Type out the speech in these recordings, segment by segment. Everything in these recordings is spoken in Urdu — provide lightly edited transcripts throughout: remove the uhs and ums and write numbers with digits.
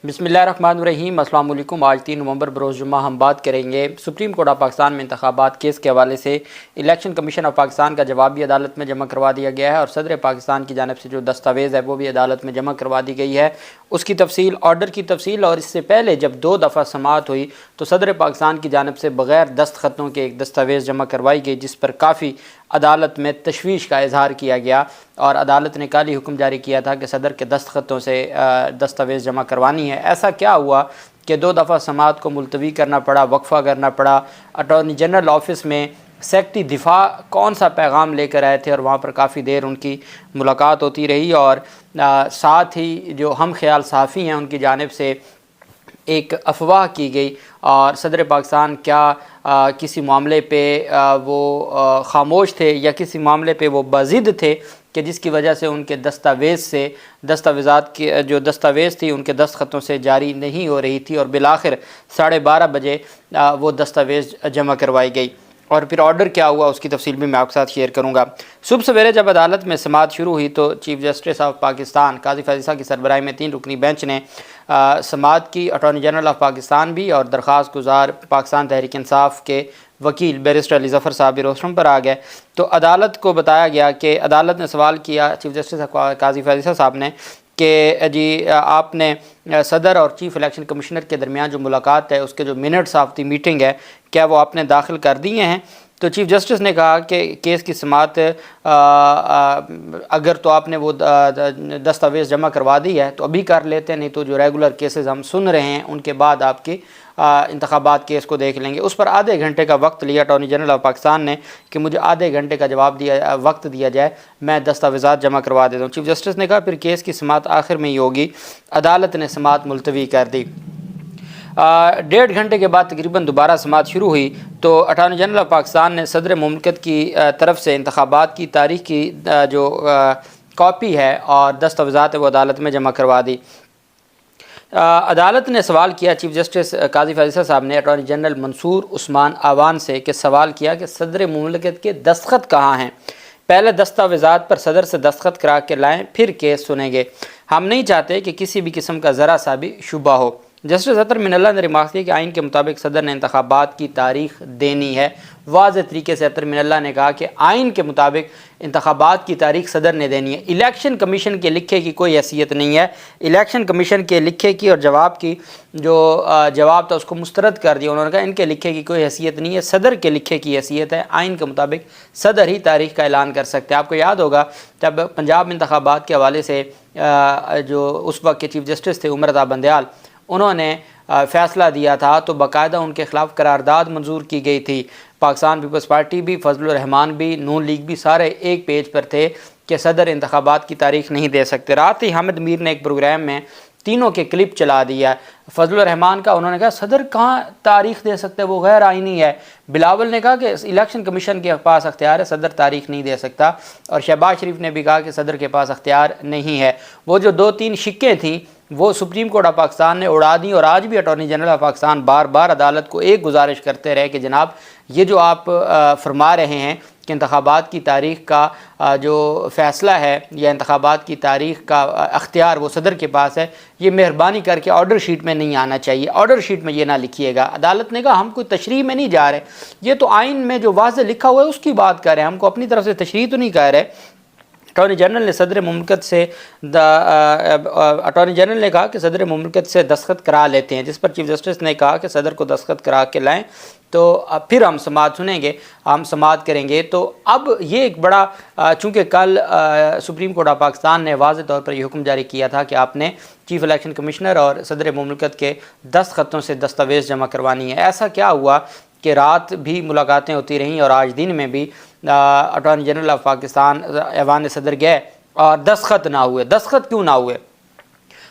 بسم اللہ الرحمن الرحیم۔ السلام علیکم۔ آج 3 نومبر بروز جمعہ ہم بات کریں گے سپریم کورٹ آف پاکستان میں انتخابات کیس کے حوالے سے الیکشن کمیشن آف پاکستان کا جواب بھی عدالت میں جمع کروا دیا گیا ہے، اور صدر پاکستان کی جانب سے جو دستاویز ہے وہ بھی عدالت میں جمع کروا دی گئی ہے، اس کی تفصیل، آرڈر کی تفصیل۔ اور اس سے پہلے جب 2 دفعہ سماعت ہوئی تو صدر پاکستان کی جانب سے بغیر دستخطوں کے ایک دستاویز جمع کروائی گئی، جس پر کافی عدالت میں تشویش کا اظہار کیا گیا، اور عدالت نے کل ہی حکم جاری کیا تھا کہ صدر کے دستخطوں سے دستاویز جمع کروانی ہے۔ ایسا کیا ہوا کہ 2 دفعہ سماعت کو ملتوی کرنا پڑا، وقفہ کرنا پڑا؟ اٹارنی جنرل آفس میں سیکرٹری دفاع کون سا پیغام لے کر آئے تھے، اور وہاں پر کافی دیر ان کی ملاقات ہوتی رہی، اور ساتھ ہی جو ہم خیال صحافی ہیں ان کی جانب سے ایک افواہ کی گئی، اور صدر پاکستان کیا کسی معاملے پہ وہ خاموش تھے یا کسی معاملے پہ وہ باضد تھے کہ جس کی وجہ سے ان کے دستاویزات کی جو دستاویز تھی ان کے دستخطوں سے جاری نہیں ہو رہی تھی، اور بالآخر 12:30 بجے وہ دستاویز جمع کروائی گئی۔ اور پھر آرڈر کیا ہوا اس کی تفصیل بھی میں آپ کے ساتھ شیئر کروں گا۔ صبح سویرے جب عدالت میں سماعت شروع ہوئی تو چیف جسٹس آف پاکستان قاضی فیض عیسیٰ کی سربراہی میں 3 رکنی بینچ نے سماعت کی۔ اٹارنی جنرل آف پاکستان بھی اور درخواست گزار پاکستان تحریک انصاف کے وکیل بیرسٹر علی ظفر صاحب بھی روسٹرم پر آ گئے، تو عدالت کو بتایا گیا کہ عدالت نے سوال کیا چیف جسٹس قاضی فیض عیسیٰ صاحب نے کہ جی آپ نے صدر اور چیف الیکشن کمشنر کے درمیان جو ملاقات ہے اس کے جو منٹس آف دی میٹنگ ہے کیا وہ آپ نے داخل کر دیے ہیں؟ تو چیف جسٹس نے کہا کہ کیس کی سماعت اگر تو آپ نے وہ دستاویز جمع کروا دی ہے تو ابھی کر لیتے، نہیں تو جو ریگولر کیسز ہم سن رہے ہیں ان کے بعد آپ کی انتخابات کیس کو دیکھ لیں گے۔ اس پر آدھے گھنٹے کا وقت لیا اٹارنی جنرل آف پاکستان نے کہ مجھے آدھے گھنٹے کا وقت دیا جائے، میں دستاویزات جمع کروا دیتا ہوں۔ چیف جسٹس نے کہا پھر کیس کی سماعت آخر میں ہی ہوگی۔ عدالت نے سماعت ملتوی کر دی۔ 1.5 گھنٹے کے بعد تقریباً دوبارہ سماعت شروع ہوئی تو اٹارنی جنرل آف پاکستان نے صدر مملکت کی طرف سے انتخابات کی تاریخ کی جو کاپی ہے اور دستاویزات ہے وہ عدالت میں جمع کروا دی۔ عدالت نے سوال کیا، چیف جسٹس قاضی فیض عیسیٰ صاحب نے اٹارنی جنرل منصور عثمان آوان سے کہ سوال کیا کہ صدر مملکت کے دستخط کہاں ہیں؟ پہلے دستاویزات پر صدر سے دستخط کرا کے لائیں، پھر کیس سنیں گے۔ ہم نہیں چاہتے کہ کسی بھی قسم کا ذرا سا بھی شبہ ہو۔ جسٹس اطہر من اللہ نے ریمارک کیا کہ آئین کے مطابق صدر نے انتخابات کی تاریخ دینی ہے۔ واضح طریقے سے اطہر من اللہ نے کہا کہ آئین کے مطابق انتخابات کی تاریخ صدر نے دینی ہے، الیکشن کمیشن کے لکھے کی کوئی حیثیت نہیں ہے۔ الیکشن کمیشن کے لکھے کی اور جواب کی جو جواب تھا اس کو مسترد کر دیا، انہوں نے کہا ان کے لکھے کی کوئی حیثیت نہیں ہے، صدر کے لکھے کی حیثیت ہے، آئین کے مطابق صدر ہی تاریخ کا اعلان کر سکتے ہیں۔ آپ کو یاد ہوگا جب پنجاب انتخابات کے حوالے سے جو اس وقت کے چیف جسٹس تھے عمر عطا بندیال، انہوں نے فیصلہ دیا تھا تو باقاعدہ ان کے خلاف قرارداد منظور کی گئی تھی۔ پاکستان پیپلز پارٹی بھی، فضل الرحمان بھی، نون لیگ بھی، سارے ایک پیج پر تھے کہ صدر انتخابات کی تاریخ نہیں دے سکتے۔ رات ہی حامد میر نے ایک پروگرام میں تینوں کے کلپ چلا دیا۔ فضل الرحمان کا انہوں نے کہا صدر کہاں تاریخ دے سکتے، وہ غیر آئینی ہے۔ بلاول نے کہا کہ الیکشن کمیشن کے پاس اختیار ہے، صدر تاریخ نہیں دے سکتا، اور شہباز شریف نے بھی کہا کہ صدر کے پاس اختیار نہیں ہے۔ وہ جو 2-3 شکیں تھیں وہ سپریم کورٹ آف پاکستان نے اڑا دیں، اور آج بھی اٹارنی جنرل آف پاکستان بار بار عدالت کو ایک گزارش کرتے رہے کہ جناب یہ جو آپ فرما رہے ہیں کہ انتخابات کی تاریخ کا جو فیصلہ ہے یا انتخابات کی تاریخ کا اختیار وہ صدر کے پاس ہے، یہ مہربانی کر کے آرڈر شیٹ میں نہیں آنا چاہیے، آرڈر شیٹ میں یہ نہ لکھیے گا۔ عدالت نے کہا ہم کوئی تشریح میں نہیں جا رہے، یہ تو آئین میں جو واضح لکھا ہوا ہے اس کی بات کر رہے ہیں، ہم کو اپنی طرف سے تشریح تو نہیں کہہ رہے۔ اٹارنی جنرل نے صدر مملکت سے اٹارنی جنرل نے کہا کہ صدر مملکت سے دستخط کرا لیتے ہیں، جس پر چیف جسٹس نے کہا کہ صدر کو دستخط کرا کے لائیں تو پھر ہم سماعت سنیں گے، ہم سماعت کریں گے۔ تو اب یہ ایک بڑا چونکہ کل سپریم کورٹ آف پاکستان نے واضح طور پر یہ حکم جاری کیا تھا کہ آپ نے چیف الیکشن کمشنر اور صدر مملکت کے دستخطوں سے دستاویز جمع کروانی ہے۔ ایسا کیا ہوا کہ رات بھی ملاقاتیں ہوتی رہیں اور آج دن میں بھی اٹارنی جنرل آف پاکستان ایوان صدر گئے اور دستخط نہ ہوئے۔ دستخط کیوں نہ ہوئے؟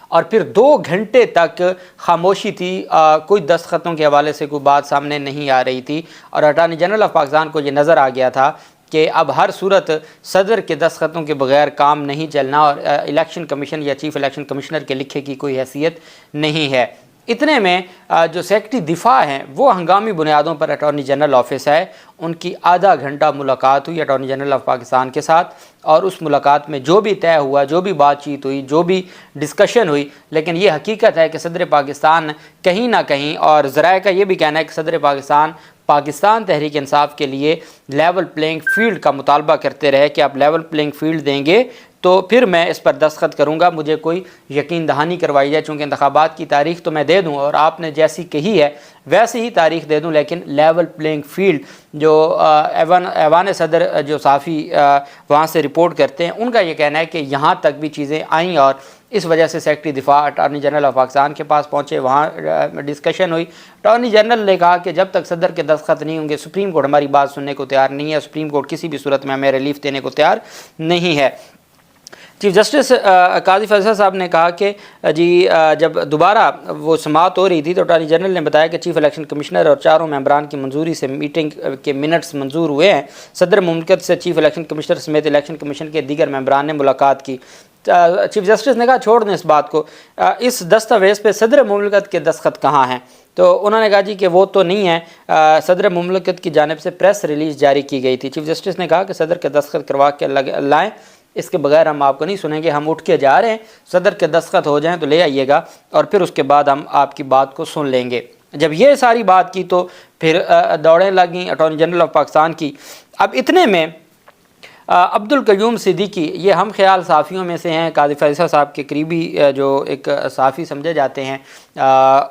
اور پھر 2 گھنٹے تک خاموشی تھی، کوئی دستخطوں کے حوالے سے کوئی بات سامنے نہیں آ رہی تھی، اور اٹارنی جنرل آف پاکستان کو یہ نظر آ گیا تھا کہ اب ہر صورت صدر کے دستخطوں کے بغیر کام نہیں چلنا، اور الیکشن کمیشن یا چیف الیکشن کمشنر کے لکھے کی کوئی حیثیت نہیں ہے۔ اتنے میں جو سیکرٹری دفاع ہیں وہ ہنگامی بنیادوں پر اٹارنی جنرل آفس آئے، ان کی آدھا گھنٹہ ملاقات ہوئی اٹارنی جنرل آف پاکستان کے ساتھ، اور اس ملاقات میں جو بھی طے ہوا، جو بھی بات چیت ہوئی، جو بھی ڈسکشن ہوئی، لیکن یہ حقیقت ہے کہ صدر پاکستان کہیں نہ کہیں، اور ذرائع کا یہ بھی کہنا ہے کہ صدر پاکستان تحریک انصاف کے لیے لیول پلینگ فیلڈ کا مطالبہ کرتے رہے کہ آپ لیول پلینگ فیلڈ دیں گے تو پھر میں اس پر دستخط کروں گا، مجھے کوئی یقین دہانی کروائی جائے، چونکہ انتخابات کی تاریخ تو میں دے دوں اور آپ نے جیسی کہی ہے ویسے ہی تاریخ دے دوں، لیکن لیول پلینگ فیلڈ جو ایوان صدر جو صحافی وہاں سے رپورٹ کرتے ہیں ان کا یہ کہنا ہے کہ یہاں تک بھی چیزیں آئیں، اور اس وجہ سے سیکرٹری دفاع اٹارنی جنرل آف پاکستان کے پاس پہنچے، وہاں ڈسکشن ہوئی۔ اٹارنی جنرل نے کہا کہ جب تک صدر کے دستخط نہیں ہوں گے سپریم کورٹ ہماری بات سننے کو تیار نہیں ہے، سپریم کورٹ کسی بھی صورت میں ہمیں ریلیف دینے کو تیار نہیں ہے۔ چیف جسٹس قاضی فیصل صاحب نے کہا کہ جب دوبارہ وہ سماعت ہو رہی تھی تو اٹارنی جنرل نے بتایا کہ چیف الیکشن کمشنر اور چاروں ممبران کی منظوری سے میٹنگ کے منٹس منظور ہوئے ہیں۔ صدر مملکت سے چیف الیکشن کمشنر سمیت الیکشن کمیشن کے دیگر ممبران نے ملاقات کی۔ چیف جسٹس نے کہا چھوڑ دیں اس بات کو، اس دستاویز پہ صدر مملکت کے دستخط کہاں ہیں؟ تو انہوں نے کہا جی کہ وہ تو نہیں ہے، صدر مملکت کی جانب سے پریس ریلیز جاری کی گئی تھی۔ چیف جسٹس نے کہا کہ صدر کے دستخط کروا کے لائیں، اس کے بغیر ہم آپ کو نہیں سنیں گے، ہم اٹھ کے جا رہے ہیں، صدر کے دستخط ہو جائیں تو لے آئیے گا اور پھر اس کے بعد ہم آپ کی بات کو سن لیں گے۔ جب یہ ساری بات کی تو پھر دوڑیں لگیں اٹارنی جنرل آف پاکستان کی۔ اب اتنے میں عبدالقیوم صدیقی، یہ ہم خیال صحافیوں میں سے ہیں، قاضی فیصل صاحب کے قریبی جو ایک صحافی سمجھے جاتے ہیں،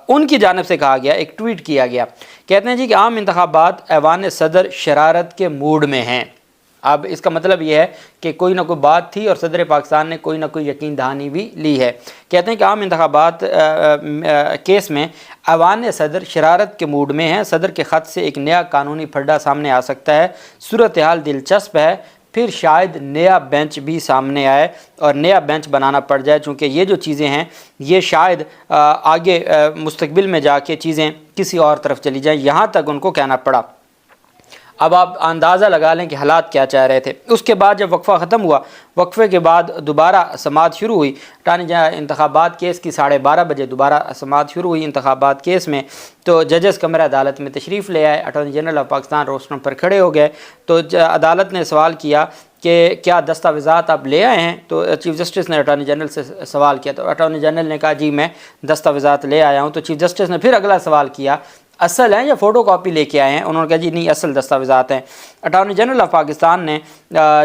ان کی جانب سے کہا گیا، ایک ٹویٹ کیا گیا، کہتے ہیں جی کہ عام انتخابات ایوان صدر شرارت کے موڈ میں ہیں۔ اب اس کا مطلب یہ ہے کہ کوئی نہ کوئی بات تھی اور صدر پاکستان نے کوئی نہ کوئی یقین دہانی بھی لی ہے۔ کہتے ہیں کہ عام انتخابات کیس میں ایوان صدر شرارت کے موڈ میں ہیں، صدر کے خط سے ایک نیا قانونی پھڈا سامنے آ سکتا ہے، صورتحال دلچسپ ہے، پھر شاید نیا بینچ بھی سامنے آئے اور نیا بینچ بنانا پڑ جائے، چونکہ یہ جو چیزیں ہیں یہ شاید آگے مستقبل میں جا کے چیزیں کسی اور طرف چلی جائیں، یہاں تک ان کو کہنا پڑا۔ اب آپ اندازہ لگا لیں کہ حالات کیا چاہ رہے تھے۔ اس کے بعد جب وقفہ ختم ہوا، وقفے کے بعد دوبارہ سماعت شروع ہوئی، انتخابات کیس کی 12:30 بجے دوبارہ سماعت شروع ہوئی انتخابات کیس میں، تو ججز کمرہ عدالت میں تشریف لے آئے، attorney general of Pakistan rostrum پر کھڑے ہو گئے، تو عدالت نے سوال کیا کہ کیا دستاویزات آپ لے آئے ہیں؟ تو چیف جسٹس نے اٹارنی جنرل سے سوال کیا، تو اٹارنی جنرل نے کہا جی میں دستاویزات لے آیا ہوں۔ تو چیف جسٹس نے پھر اگلا سوال کیا، اصل ہیں یا فوٹو کاپی لے کے آئے ہیں؟ انہوں نے کہا جی نہیں اصل دستاویزات ہیں۔ اٹارنی جنرل آف پاکستان نے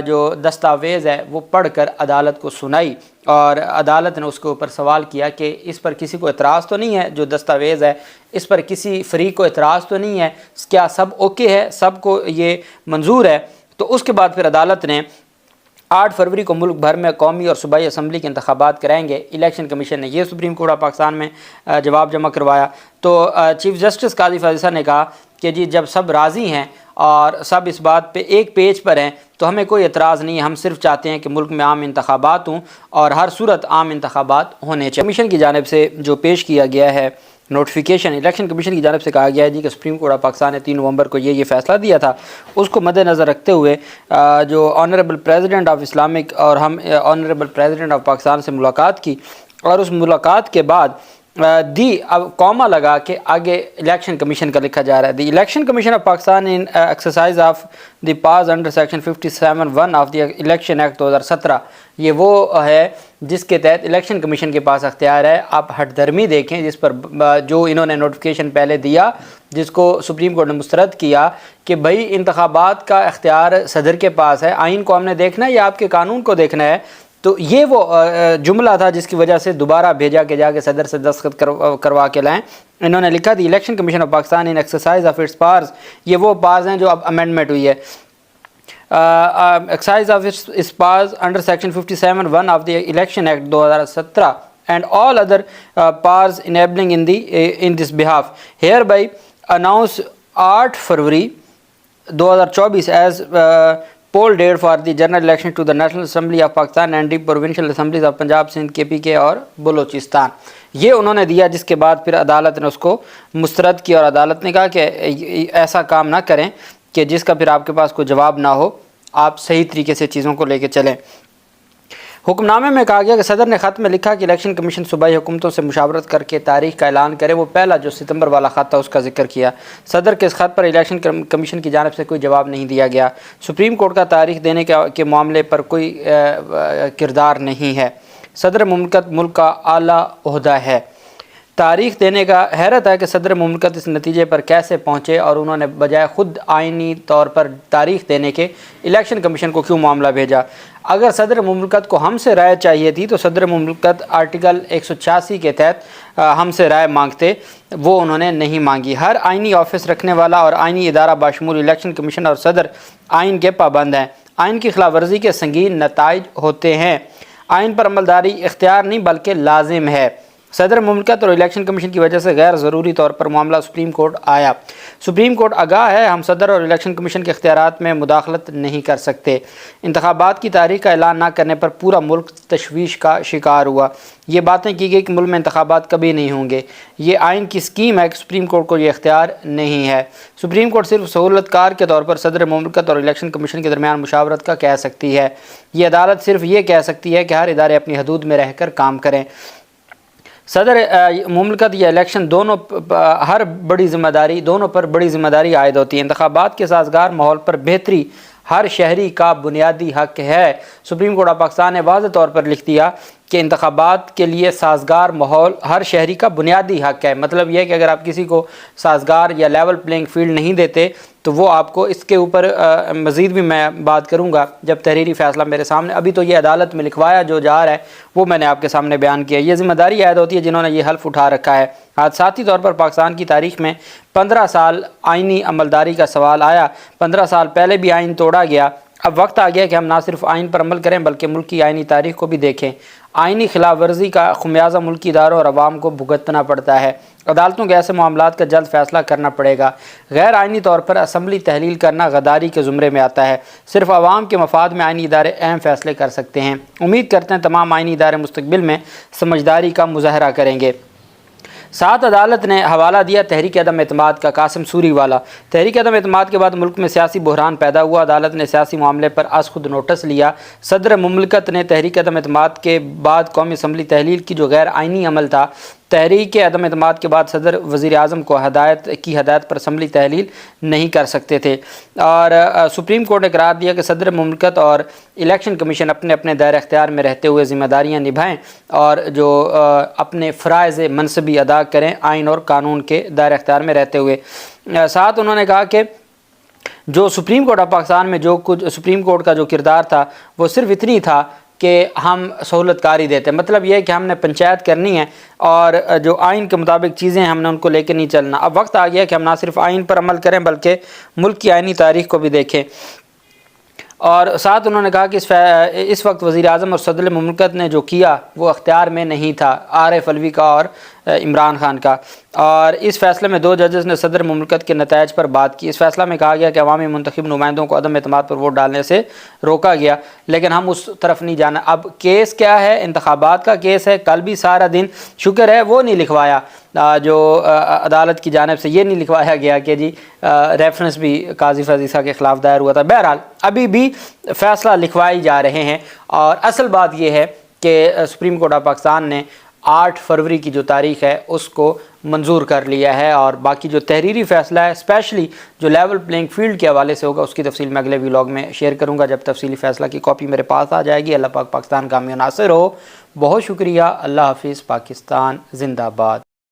جو دستاویز ہے وہ پڑھ کر عدالت کو سنائی، اور عدالت نے اس کے اوپر سوال کیا کہ اس پر کسی کو اعتراض تو نہیں ہے، جو دستاویز ہے اس پر کسی فریق کو اعتراض تو نہیں ہے، کیا سب اوکے ہے، سب کو یہ منظور ہے؟ تو اس کے بعد پھر عدالت نے 8 فروری کو ملک بھر میں قومی اور صوبائی اسمبلی کے انتخابات کرائیں گے۔ الیکشن کمیشن نے یہ سپریم کورٹ آف پاکستان میں جواب جمع کروایا۔ تو چیف جسٹس قاضی فیصل نے کہا کہ جی جب سب راضی ہیں اور سب اس بات پہ ایک پیج پر ہیں تو ہمیں کوئی اعتراض نہیں ہے، ہم صرف چاہتے ہیں کہ ملک میں عام انتخابات ہوں اور ہر صورت عام انتخابات ہونے چاہیے۔ کمیشن کی جانب سے جو پیش کیا گیا ہے نوٹیفیکیشن، الیکشن کمیشن کی جانب سے کہا گیا ہے جی کہ سپریم کورٹ آف پاکستان نے 3 نومبر کو یہ فیصلہ دیا تھا، اس کو مد نظر رکھتے ہوئے جو آنریبل پریزیڈنٹ آف اسلامک اور ہم آنریبل پریزیڈنٹ آف پاکستان سے ملاقات کی، اور اس ملاقات کے بعد اب کوما لگا کے آگے الیکشن کمیشن کا لکھا جا رہا ہے، the election commission of Pakistan in exercise of the powers under section 57(1) of the election act 2017، یہ وہ ہے جس کے تحت الیکشن کمیشن کے پاس اختیار ہے۔ آپ ہٹ درمی دیکھیں جس پر جو انہوں نے نوٹیفیکیشن پہلے دیا، جس کو سپریم کورٹ نے مسترد کیا کہ بھائی انتخابات کا اختیار صدر کے پاس ہے، آئین کو ہم نے دیکھنا ہے یا آپ کے قانون کو دیکھنا ہے؟ تو یہ وہ جملہ تھا جس کی وجہ سے دوبارہ بھیجا کہ جا کے صدر سے دستخط کروا کے لائیں۔ انہوں نے لکھا the election commission of Pakistan in exercise of its powers, یہ وہ پاورز ہیں جو اب امینڈمنٹ ہوئی ہے، exercise of its powers under section 57(1) of the election act 2017 and all other powers enabling in this behalf hereby announce 8 February 2024 as poll date for the general election to the national assembly of Pakistan and the provincial assemblies of Punjab, Sindh, KPK اور بلوچستان۔ یہ انہوں نے دیا، جس کے بعد پھر عدالت نے اس کو مسترد کیا، اور عدالت نے کہا کہ ایسا کام نہ کریں کہ جس کا پھر آپ کے پاس کوئی جواب نہ ہو، آپ صحیح طریقے سے چیزوں کو لے کے چلیں۔ حکم نامے میں کہا گیا کہ صدر نے خط میں لکھا کہ الیکشن کمیشن صوبائی حکومتوں سے مشاورت کر کے تاریخ کا اعلان کرے۔ وہ پہلا جو ستمبر والا خط تھا اس کا ذکر کیا۔ صدر کے اس خط پر الیکشن کمیشن کی جانب سے کوئی جواب نہیں دیا گیا۔ سپریم کورٹ کا تاریخ دینے کے معاملے پر کوئی کردار نہیں ہے۔ صدر مملکت ملک کا اعلیٰ عہدہ ہے۔ تاریخ دینے کا حیرت ہے کہ صدر مملکت اس نتیجے پر کیسے پہنچے اور انہوں نے بجائے خود آئینی طور پر تاریخ دینے کے الیکشن کمیشن کو کیوں معاملہ بھیجا۔ اگر صدر مملکت کو ہم سے رائے چاہیے تھی تو صدر مملکت آرٹیکل 186 کے تحت ہم سے رائے مانگتے، وہ انہوں نے نہیں مانگی۔ ہر آئینی آفس رکھنے والا اور آئینی ادارہ بشمول الیکشن کمیشن اور صدر آئین کے پابند ہیں۔ آئین کی خلاف ورزی کے سنگین نتائج ہوتے ہیں۔ آئین پر عملداری اختیار نہیں بلکہ لازم ہے۔ صدر مملکت اور الیکشن کمیشن کی وجہ سے غیر ضروری طور پر معاملہ سپریم کورٹ آیا۔ سپریم کورٹ آگاہ ہے، ہم صدر اور الیکشن کمیشن کے اختیارات میں مداخلت نہیں کر سکتے۔ انتخابات کی تاریخ کا اعلان نہ کرنے پر پورا ملک تشویش کا شکار ہوا۔ یہ باتیں کی گئی کہ ملک میں انتخابات کبھی نہیں ہوں گے۔ یہ آئین کی اسکیم ہے کہ سپریم کورٹ کو یہ اختیار نہیں ہے۔ سپریم کورٹ صرف سہولت کار کے طور پر صدر مملکت اور الیکشن کمیشن کے درمیان مشاورت کا کہہ سکتی ہے۔ یہ عدالت صرف یہ کہہ سکتی ہے کہ ہر ادارے اپنی حدود میں رہ کر کام کریں۔ صدر مملکت یا الیکشن دونوں پر بڑی ذمہ داری عائد ہوتی ہے۔ انتخابات کے سازگار ماحول پر بہتری ہر شہری کا بنیادی حق ہے۔ سپریم کورٹ آف پاکستان نے واضح طور پر لکھ دیا کہ انتخابات کے لیے سازگار ماحول ہر شہری کا بنیادی حق ہے۔ مطلب یہ ہے کہ اگر آپ کسی کو سازگار یا لیول پلینگ فیلڈ نہیں دیتے تو وہ آپ کو اس کے اوپر مزید بھی میں بات کروں گا جب تحریری فیصلہ میرے سامنے، ابھی تو یہ عدالت میں لکھوایا جو جا رہا ہے وہ میں نے آپ کے سامنے بیان کیا۔ یہ ذمہ داری عائد ہوتی ہے جنہوں نے یہ حلف اٹھا رکھا ہے۔ حادثاتی طور پر پاکستان کی تاریخ میں 15 سال آئینی عملداری کا سوال آیا۔ 15 سال پہلے بھی آئین توڑا گیا۔ اب وقت آ گیا کہ ہم نہ صرف آئین پر عمل کریں بلکہ ملک کی آئینی تاریخ کو بھی دیکھیں۔ آئینی خلاف ورزی کا خمیازہ ملکی اداروں اور عوام کو بھگتنا پڑتا ہے۔ عدالتوں کے ایسے معاملات کا جلد فیصلہ کرنا پڑے گا۔ غیر آئینی طور پر اسمبلی تحلیل کرنا غداری کے زمرے میں آتا ہے۔ صرف عوام کے مفاد میں آئینی ادارے اہم فیصلے کر سکتے ہیں۔ امید کرتے ہیں تمام آئینی ادارے مستقبل میں سمجھداری کا مظاہرہ کریں گے۔ 7 عدالت نے حوالہ دیا تحریک عدم اعتماد کا، قاسم سوری والا۔ تحریک عدم اعتماد کے بعد ملک میں سیاسی بحران پیدا ہوا۔ عدالت نے سیاسی معاملے پر از خود نوٹس لیا۔ صدر مملکت نے تحریک عدم اعتماد کے بعد قومی اسمبلی تحلیل کی جو غیر آئینی عمل تھا۔ تحریک عدم اعتماد کے بعد صدر وزیر اعظم کو ہدایت پر اسمبلی تحلیل نہیں کر سکتے تھے، اور سپریم کورٹ نے قرار دیا کہ صدر مملکت اور الیکشن کمیشن اپنے اپنے دائرہ اختیار میں رہتے ہوئے ذمہ داریاں نبھائیں اور جو اپنے فرائض منصبی ادا کریں آئین اور قانون کے دائرہ اختیار میں رہتے ہوئے۔ ساتھ انہوں نے کہا کہ جو سپریم کورٹ آف پاکستان میں جو کچھ سپریم کورٹ کا جو کردار تھا وہ صرف اتنی تھا کہ ہم سہولت کاری دیتے، مطلب یہ ہے کہ ہم نے پنچایت کرنی ہے اور جو آئین کے مطابق چیزیں ہم نے ان کو لے کے نہیں چلنا۔ اب وقت آ گیا کہ ہم نہ صرف آئین پر عمل کریں بلکہ ملک کی آئینی تاریخ کو بھی دیکھیں۔ اور ساتھ انہوں نے کہا کہ اس وقت وزیر اعظم اور صدر مملکت نے جو کیا وہ اختیار میں نہیں تھا، عارف علوی کا اور عمران خان کا، اور اس فیصلے میں 2 ججز نے صدر مملکت کے نتائج پر بات کی۔ اس فیصلہ میں کہا گیا کہ عوامی منتخب نمائندوں کو عدم اعتماد پر ووٹ ڈالنے سے روکا گیا، لیکن ہم اس طرف نہیں جانا۔ اب کیس کیا ہے؟ انتخابات کا کیس ہے۔ کل بھی سارا دن شکر ہے وہ نہیں لکھوایا، جو عدالت کی جانب سے یہ نہیں لکھوایا گیا کہ جی ریفرنس بھی قاضی فیض کے خلاف دائر ہوا تھا۔ بہرحال ابھی بھی فیصلہ لکھوائے جا رہے ہیں، اور اصل بات یہ ہے کہ سپریم کورٹ آف پاکستان نے 8 فروری کی جو تاریخ ہے اس کو منظور کر لیا ہے، اور باقی جو تحریری فیصلہ ہے اسپیشلی جو لیول پلینگ فیلڈ کے حوالے سے ہوگا اس کی تفصیل میں اگلے ولاگ میں شیئر کروں گا جب تفصیلی فیصلہ کی کاپی میرے پاس آ جائے گی۔ اللہ پاک پاکستان کا حامی و ناصر ہو۔ بہت شکریہ۔ اللہ حافظ۔ پاکستان زندہ باد۔